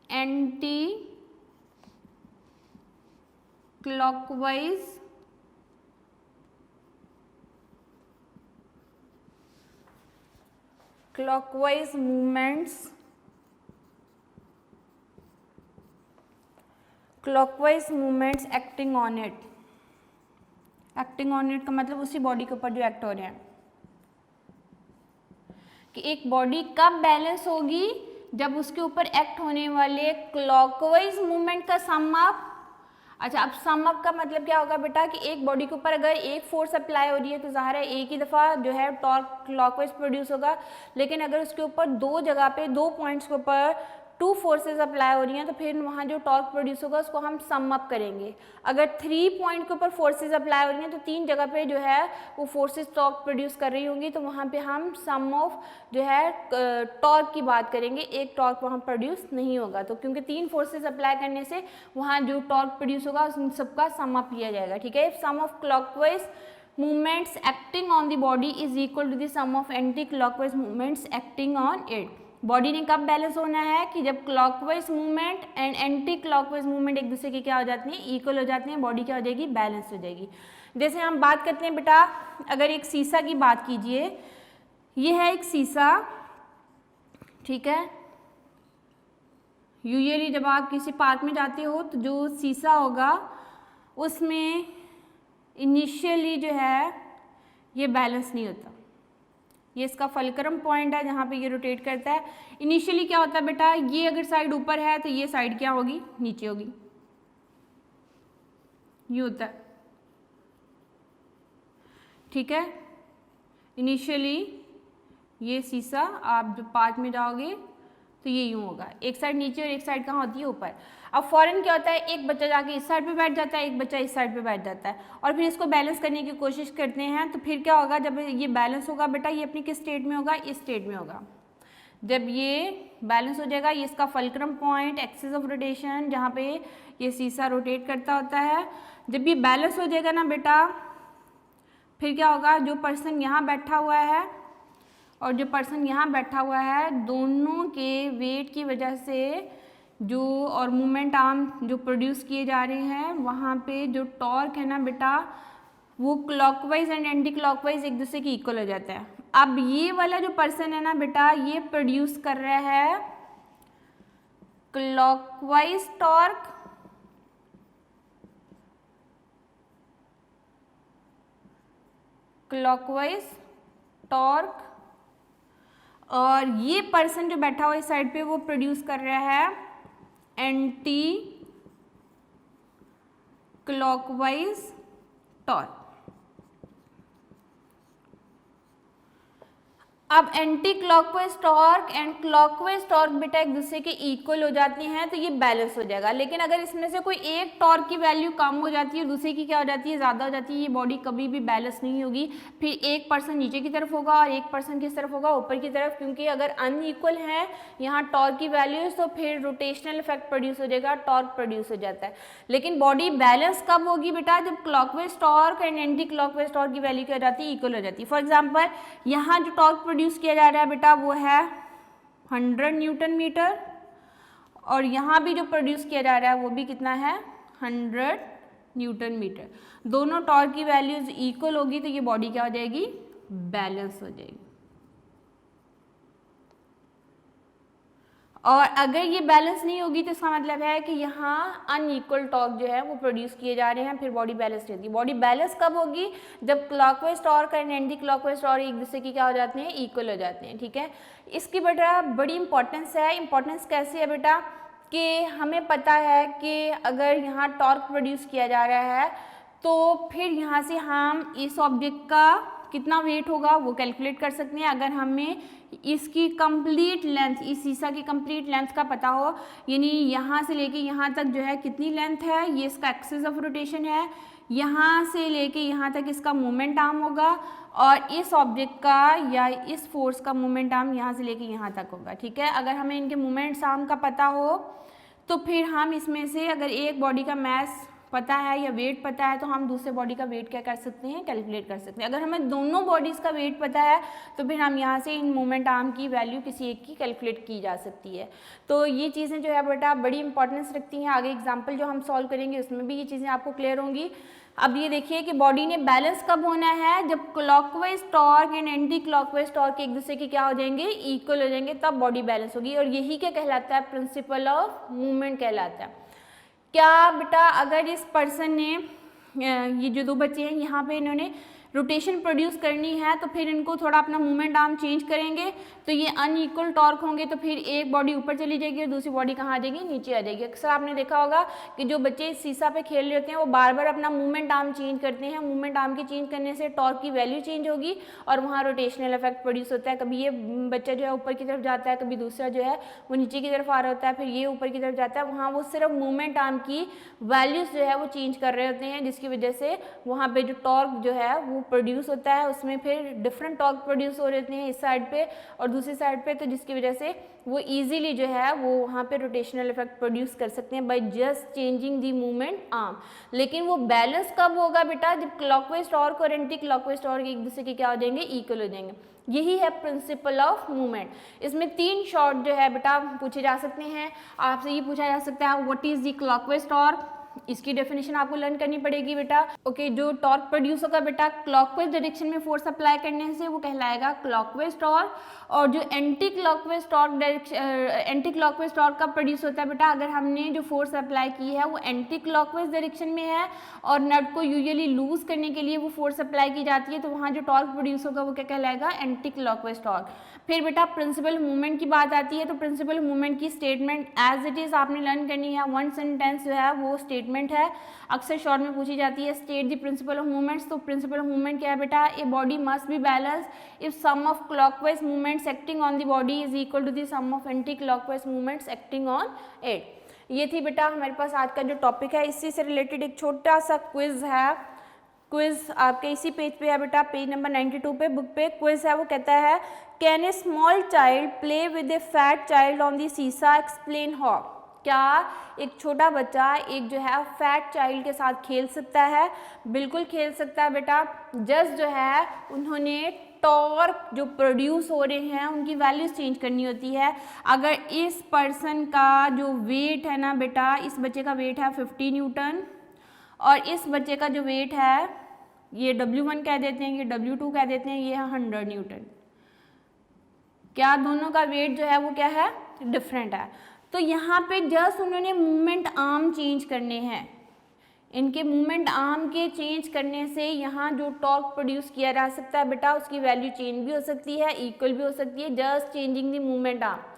anti-clockwise movements, clockwise movements acting on it. Acting on it का मतलब उसी body के ऊपर जो act हो रहे हैं, कि एक बॉडी कब बैलेंस होगी, जब उसके ऊपर एक्ट होने वाले क्लॉकवाइज मूवमेंट का सम अप। अच्छा, अब सम अप का मतलब क्या होगा बेटा, कि एक बॉडी के ऊपर अगर एक फोर्स अप्लाई हो रही है तो ज़ाहिर है एक ही दफ़ा जो है टॉर्क क्लॉकवाइज प्रोड्यूस होगा, लेकिन अगर उसके ऊपर दो जगह पे, दो पॉइंट्स के ऊपर टू फोर्सेस अप्लाई हो रही हैं तो फिर वहाँ जो टॉर्क प्रोड्यूस होगा उसको हम सम अप करेंगे। अगर 3 पॉइंट के ऊपर फोर्सेस अप्लाई हो रही हैं तो 3 जगह पे जो है वो फोर्सेस टॉर्क प्रोड्यूस कर रही होंगी, तो वहाँ पे हम सम ऑफ जो है टॉर्क की बात करेंगे, एक टॉर्क वहाँ प्रोड्यूस नहीं होगा। तो क्योंकि 3 फोर्सेस अप्लाई करने से वहाँ जो टॉर्क प्रोड्यूस होगा उन सबका सम अप किया जाएगा। ठीक है, if sum of clockwise movements acting on the body is equal to the sum of anti-clockwise movements acting on it। Body ने कब बैलेंस होना है, कि जब clockwise movement and anti clockwise movement एक दूसरे की क्या हो जाती हैं, इक्वल हो जाती हैं, बॉडी क्या हो जाएगी, बैलेंस हो जाएगी। जैसे हम बात करते हैं बेटा, अगर एक शीशा की बात कीजिए, ये है एक शीशा, ठीक है। यूजुअली जब आप किसी पार्क में जाते हो तो जो शीशा होगा उसमें इनिशियली जो है ये बैलेंस नहीं होता, ये इसका फलक्रम पॉइंट है जहाँ पे ये रोटेट करता है। इनिशियली क्या होता है बेटा, ये अगर साइड ऊपर है तो ये साइड क्या होगी, नीचे होगी, ये होता है। ठीक है, इनिशियली ये शीशा आप जब पार्क में जाओगे तो ये यूँ होगा, एक साइड नीचे और एक साइड कहाँ होती है, ऊपर। अब फौरन क्या होता है, एक बच्चा जाके इस साइड पे बैठ जाता है, एक बच्चा इस साइड पे बैठ जाता है, और फिर इसको बैलेंस करने की कोशिश करते हैं। तो फिर क्या होगा, जब ये बैलेंस होगा बेटा, ये अपनी किस स्टेट में होगा, इस स्टेट में होगा। जब ये बैलेंस हो जाएगा, ये इसका fulcrum point, axis of rotation, जहाँ पे ये शीशा रोटेट करता होता है, जब ये बैलेंस हो जाएगा ना बेटा, फिर क्या होगा, जो पर्सन यहाँ बैठा हुआ है और जो पर्सन यहाँ बैठा हुआ है, दोनों के वेट की वजह से जो और मूवमेंट आर्म जो प्रोड्यूस किए जा रहे हैं, वहाँ पे जो टॉर्क है ना बेटा, वो क्लॉकवाइज एंड एंटी क्लॉकवाइज एक दूसरे की इक्वल हो जाता है। अब ये वाला जो पर्सन है ना बेटा, ये प्रोड्यूस कर रहा है क्लॉकवाइज टॉर्क, क्लॉकवाइज टॉर्क, और ये पर्सन जो बैठा हुआ इस साइड पे वो प्रोड्यूस कर रहा है एंटी क्लॉकवाइज टॉर्क। अब anti clockwise torque and clockwise torque बेटा एक दूसरे के इक्वल हो जाती हैं, तो ये बैलेंस हो जाएगा। लेकिन अगर इसमें से कोई एक टॉर्क की वैल्यू कम हो जाती है, दूसरे की क्या हो जाती है, ज़्यादा हो जाती है, ये बॉडी कभी भी बैलेंस नहीं होगी। फिर एक पर्सन नीचे की तरफ होगा और एक पर्सन किस तरफ होगा, ऊपर की तरफ, क्योंकि अगर अनइक्वल है यहाँ टॉर्क की वैल्यूज, तो फिर रोटेशनल इफेक्ट प्रोड्यूस हो जाएगा, टॉर्क प्रोड्यूस हो जाता है। लेकिन बॉडी बैलेंस कब होगी बेटा, जब clockwise torque and anti clockwise torque की वैल्यू क्या हो जाती है, इक्वल हो जाती है। फॉर एग्जाम्पल, यहाँ जो टॉर्क प्रोड्यूस किया जा रहा है बेटा वो है 100 न्यूटन मीटर, और यहाँ भी जो प्रोड्यूस किया जा रहा है वो भी कितना है, 100 न्यूटन मीटर। दोनों टॉर्क की वैल्यूज इक्वल होगी तो ये बॉडी क्या हो जाएगी, बैलेंस हो जाएगी। और अगर ये बैलेंस नहीं होगी तो इसका मतलब है कि यहाँ अनइक्वल टॉर्क जो है वो प्रोड्यूस किए जा रहे हैं, फिर बॉडी बैलेंस रहती है। बॉडी बैलेंस कब होगी, जब clockwise torque and anti clockwise torque एक दूसरे की क्या हो जाते हैं, इक्वल हो जाते हैं। ठीक है, इसकी बेटा बड़ी इंपॉर्टेंस है। इंपॉर्टेंस कैसी है बेटा, कि हमें पता है कि अगर यहाँ टॉर्क प्रोड्यूस किया जा रहा है तो फिर यहाँ से हम इस ऑब्जेक्ट का कितना वेट होगा वो कैलकुलेट कर सकते हैं। अगर हमें इसकी कंप्लीट लेंथ, इस सीसा की कंप्लीट लेंथ का पता हो, यानी यहाँ से लेके यहाँ तक जो है कितनी लेंथ है, ये इसका एक्सिस ऑफ रोटेशन है, यहाँ से लेके यहाँ तक इसका मोमेंट आर्म होगा, और इस ऑब्जेक्ट का या इस फोर्स का मोमेंट आर्म यहाँ से लेके यहाँ तक होगा। ठीक है, अगर हमें इनके मोमेंट्स आर्म का पता हो तो फिर हम इसमें से अगर एक बॉडी का मास पता है या वेट पता है तो हम दूसरे बॉडी का वेट क्या कर सकते हैं, कैलकुलेट कर सकते हैं। अगर हमें दोनों बॉडीज़ का वेट पता है तो फिर हम यहाँ से इन मोमेंट आर्म की वैल्यू किसी एक की कैलकुलेट की जा सकती है। तो ये चीज़ें जो है बेटा बड़ी इंपॉर्टेंस रखती हैं। आगे एग्जाम्पल जो हम सॉल्व करेंगे उसमें भी ये चीज़ें आपको क्लियर होंगी। अब ये देखिए कि बॉडी ने बैलेंस कब होना है, जब clockwise torque and anti clockwise torque एक दूसरे के क्या हो जाएंगे, इक्वल हो जाएंगे, तब बॉडी बैलेंस होगी। और यही क्या कहलाता है, प्रिंसिपल ऑफ मूवमेंट कहलाता है। क्या बेटा अगर इस पर्सन ने, ये जो दो बच्चे हैं यहाँ पे इन्होंने रोटेशन प्रोड्यूस करनी है तो फिर इनको थोड़ा अपना मूवमेंट आर्म चेंज करेंगे तो ये अनइक्वल टॉर्क होंगे, तो फिर एक बॉडी ऊपर चली जाएगी और दूसरी बॉडी कहाँ आ जाएगी, नीचे आ जाएगी। अक्सर आपने देखा होगा कि जो बच्चे इस सीसा पे खेल रहे होते हैं वो बार बार अपना मूवमेंट आर्म चेंज करते हैं। मूवमेंट आर्म के चेंज करने से टॉर्क की वैल्यू चेंज होगी और वहाँ रोटेशनल इफेक्ट प्रोड्यूस होता है। कभी ये बच्चा जो है ऊपर की तरफ जाता है, कभी दूसरा जो है वो नीचे की तरफ आ रहा होता है, फिर ये ऊपर की तरफ जाता है। वहाँ वो सिर्फ मूवमेंट आर्म की वैल्यूज जो है वो चेंज कर रहे होते हैं, जिसकी वजह से वहाँ पे जो टॉर्क जो है वो प्रोड्यूस होता है, उसमें फिर डिफरेंट टॉर्क प्रोड्यूस हो रहते हैं इस साइड पे और दूसरी साइड पे, तो जिसकी वजह से वो इजीली जो है वो वहाँ पे रोटेशनल इफेक्ट प्रोड्यूस कर सकते हैं by just changing the movement arm. लेकिन वो बैलेंस कब होगा बेटा, जब क्लॉकवाइज टॉर्क और एंटी क्लॉकवाइज टॉर्क एक दूसरे के क्या हो जाएंगे, इक्वल हो जाएंगे। यही है प्रिंसिपल ऑफ मूवमेंट। इसमें 3 शॉर्ट जो है बेटा पूछे जा सकते हैं। आपसे ये पूछा जा सकता है what is the clockwise torque, इसकी डेफिनेशन आपको लर्न करनी पड़ेगी बेटा। ओके, जो टॉर्क प्रोड्यूस होगा बेटा क्लॉकवाइज डायरेक्शन में फोर्स अप्लाई करने से वो कहलाएगा क्लॉकवाइज टॉर्क, और जो एंटी क्लॉकवाइज टॉर्क का प्रोड्यूस होता है बेटा अगर हमने जो फोर्स अप्लाई की है वो एंटी क्लॉकवाइज डायरेक्शन में है और नट को यूजुअली लूज करने के लिए वो फोर्स अप्लाई की जाती है, तो वहाँ जो टॉर्क प्रोड्यूस होगा वो क्या कहलाएगा, एंटी क्लॉकवाइज टॉर्क। फिर बेटा प्रिंसिपल मूवमेंट की बात आती है, तो प्रिंसिपल मूवमेंट की स्टेटमेंट एज इट इज आपने लर्न करनी है। 1 सेंटेंस जो है वो स्टेटमेंट है, अक्सर शॉर्ट में पूछी जाती है, state the principle of movements. तो प्रिंसिपल ऑफ मूवमेंट क्या है बेटा, a body must be balance if sum of clockwise movements acting on the body is equal to the sum of anti clockwise movements acting on it. ये थी बेटा हमारे पास आज का जो टॉपिक है। इसी से रिलेटेड एक छोटा सा क्विज है। क्विज आपके इसी पेज पे है बेटा, पेज नंबर 92 पे बुक पे क्विज है। वो कहता है can a small child play with A fat child on the सीसा, एक्सप्लेन हाउ। क्या एक छोटा बच्चा एक जो है फैट चाइल्ड के साथ खेल सकता है? बिल्कुल खेल सकता है बेटा। जस्ट जो है उन्होंने टॉर्क जो प्रोड्यूस हो रहे हैं उनकी वैल्यूज चेंज करनी होती है। अगर इस पर्सन का जो वेट है ना बेटा, इस बच्चे का वेट है 50 न्यूटन और इस बच्चे का जो वेट है ये W1 कह देते हैं, ये W2 कह देते हैं, ये है 100 न्यूटन। क्या दोनों का वेट जो है वो क्या है, डिफरेंट है। तो यहाँ पे जस्ट उन्होंने मूवमेंट आर्म चेंज करने हैं। इनके मूवमेंट आर्म के चेंज करने से यहाँ जो टॉर्क प्रोड्यूस किया जा सकता है बेटा उसकी वैल्यू चेंज भी हो सकती है, इक्वल भी हो सकती है, जस्ट चेंजिंग दी मूवमेंट आर्म।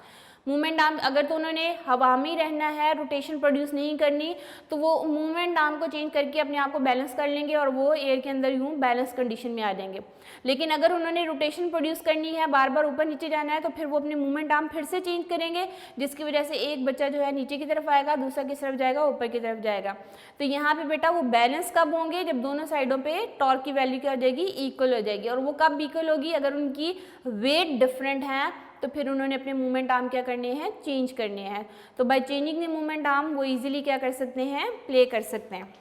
मूवमेंट आर्म अगर तो उन्होंने हवा में ही रहना है, रोटेशन प्रोड्यूस नहीं करनी, तो वो मूवमेंट आर्म को चेंज करके अपने आप को बैलेंस कर लेंगे और वो एयर के अंदर यूँ बैलेंस कंडीशन में आ जाएंगे। लेकिन अगर उन्होंने रोटेशन प्रोड्यूस करनी है, बार बार ऊपर नीचे जाना है, तो फिर वो अपने मूवमेंट आर्म फिर से चेंज करेंगे, जिसकी वजह से एक बच्चा जो है नीचे की तरफ आएगा, दूसरा किस तरफ जाएगा, ऊपर की तरफ जाएगा। तो यहाँ पे बेटा वो बैलेंस कब होंगे, जब दोनों साइडों पे टॉर्क की वैल्यू क्या हो जाएगी, इक्वल हो जाएगी। और वो कब इक्वल होगी, अगर उनकी वेट डिफरेंट है तो फिर उन्होंने अपने मूवमेंट आर्म क्या करने हैं, चेंज करने हैं। तो by changing the movement arm वो इजीली क्या कर सकते हैं, प्ले कर सकते हैं।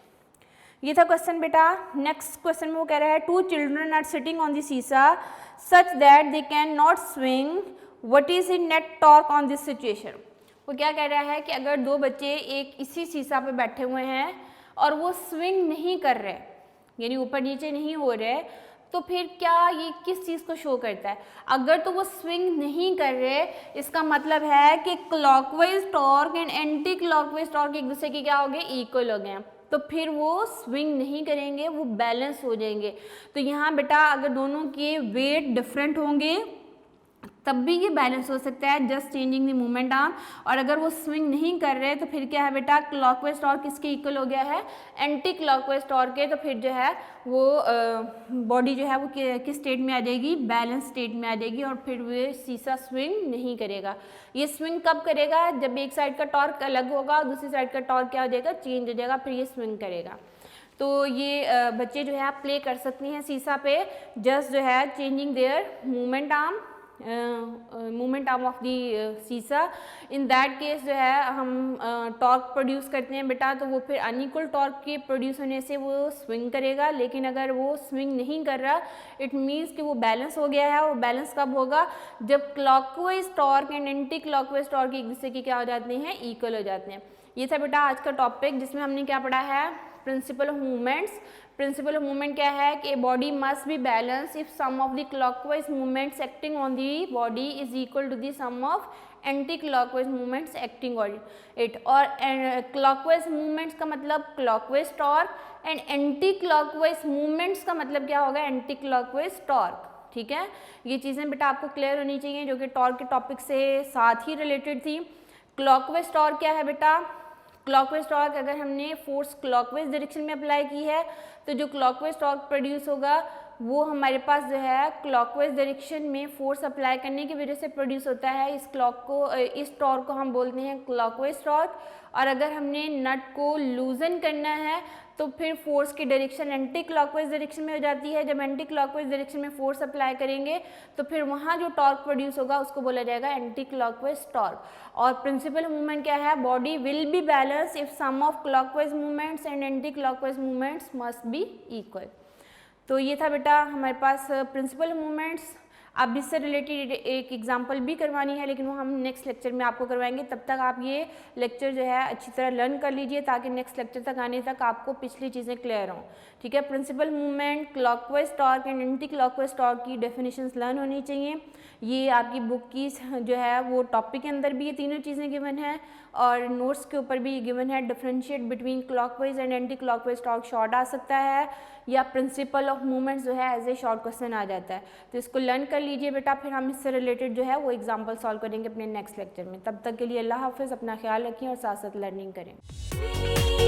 ये था क्वेश्चन बेटा। नेक्स्ट क्वेश्चन में वो कह रहा है 2 children are sitting on the seesaw such that they can not swing, what is the net torque on this situation. वो क्या कह रहा है कि अगर 2 बच्चे एक इसी सीसा पे बैठे हुए हैं और वो स्विंग नहीं कर रहे, यानी ऊपर नीचे नहीं हो रहे, तो फिर क्या ये किस चीज़ को शो करता है। अगर तो वो स्विंग नहीं कर रहे, इसका मतलब है कि clockwise torque and anti clockwise torque एक दूसरे के क्या हो गए, इक्वल हो गए, तो फिर वो स्विंग नहीं करेंगे, वो बैलेंस हो जाएंगे। तो यहाँ बेटा अगर दोनों के वेट डिफरेंट होंगे तब भी ये बैलेंस हो सकता है just changing the movement arm. और अगर वो स्विंग नहीं कर रहे तो फिर क्या है बेटा, क्लॉकवाइज टॉर्क किसके इक्वल हो गया है, एंटी क्लॉकवाइज टॉर्क के। तो फिर जो है वो बॉडी जो है वो किस स्टेट में आ जाएगी, बैलेंस स्टेट में आ जाएगी, और फिर वो शीशा स्विंग नहीं करेगा। ये स्विंग कब करेगा, जब एक साइड का टॉर्क अलग होगा और दूसरी साइड का टॉर्क क्या हो जाएगा, चेंज हो जाएगा, फिर ये स्विंग करेगा। तो ये बच्चे जो है आप प्ले कर सकती हैं शीशा पे, जस्ट जो है changing their movement arm of the seesaw. In that case जो है हम टॉर्क प्रोड्यूस करते हैं बेटा, तो वो फिर अनइक्वल टॉर्क के प्रोड्यूस होने से वो स्विंग करेगा। लेकिन अगर वो स्विंग नहीं कर रहा, इट मीन्स कि वो बैलेंस हो गया है। वो बैलेंस कब होगा, जब clockwise torque and anti clockwise torque एक दूसरे के क्या हो जाते हैं, इक्वल हो जाते हैं। ये था बेटा आज का टॉपिक, जिसमें हमने क्या पढ़ा है, principle of movements. Principle of movement क्या है कि body must be balance if sum of the clockwise movements acting on the body is equal to the sum of anti clockwise movements acting on it. और clockwise movements का मतलब clockwise torque, and anti clockwise movements का मतलब क्या होगा, anti clockwise torque. ठीक है, ये चीज़ें बेटा आपको क्लियर होनी चाहिए, जो कि टॉर्क के टॉपिक से साथ ही रिलेटेड थी। क्लॉकवाइज टॉर्क क्या है बेटा, क्लॉकवाइज टॉर्क अगर हमने फोर्स क्लॉकवाइज डायरेक्शन में अप्लाई की है तो जो क्लॉकवाइज टॉर्क प्रोड्यूस होगा वो हमारे पास जो है क्लॉकवाइज डायरेक्शन में फोर्स अप्लाई करने की वजह से प्रोड्यूस होता है। इस टॉर्क को हम बोलते हैं क्लॉकवाइज टॉर्क। और अगर हमने नट को लूजन करना है तो फिर फोर्स की डायरेक्शन एंटी क्लॉकवाइज डायरेक्शन में हो जाती है। जब एंटी क्लॉकवाइज डायरेक्शन में फोर्स अप्लाई करेंगे तो फिर वहाँ जो टॉर्क प्रोड्यूस होगा उसको बोला जाएगा एंटी क्लॉकवाइज टॉर्क। और प्रिंसिपल मूवमेंट क्या है, body will be balance if sum of clockwise movements and anti clockwise movements must be equal. तो ये था बेटा हमारे पास प्रिंसिपल मूवमेंट्स। अब इससे रिलेटेड एक एग्जांपल भी करवानी है, लेकिन वो हम नेक्स्ट लेक्चर में आपको करवाएंगे। तब तक आप ये लेक्चर जो है अच्छी तरह लर्न कर लीजिए, ताकि नेक्स्ट लेक्चर तक आने तक आपको पिछली चीज़ें क्लियर हों। ठीक है, principle movement, clockwise torque and anti clockwise torque की डेफिनेशंस लर्न होनी चाहिए। ये आपकी बुक की जो है वो टॉपिक के अंदर भी ये तीनों चीज़ें गिवन है, और नोट्स के ऊपर भी ये गिवन है। Differentiate between clockwise and anti clockwise torque short आ सकता है, या प्रिंसिपल ऑफ मूवमेंट्स जो है एज ए शॉर्ट क्वेश्चन आ जाता है। तो इसको लर्न कर लीजिए बेटा, फिर हम इससे रिलेटेड जो है वो एग्जाम्पल सॉल्व करेंगे अपने नेक्स्ट लेक्चर में। तब तक के लिए अल्लाह हाफिज़, अपना ख्याल रखिए और साथ साथ लर्निंग करें।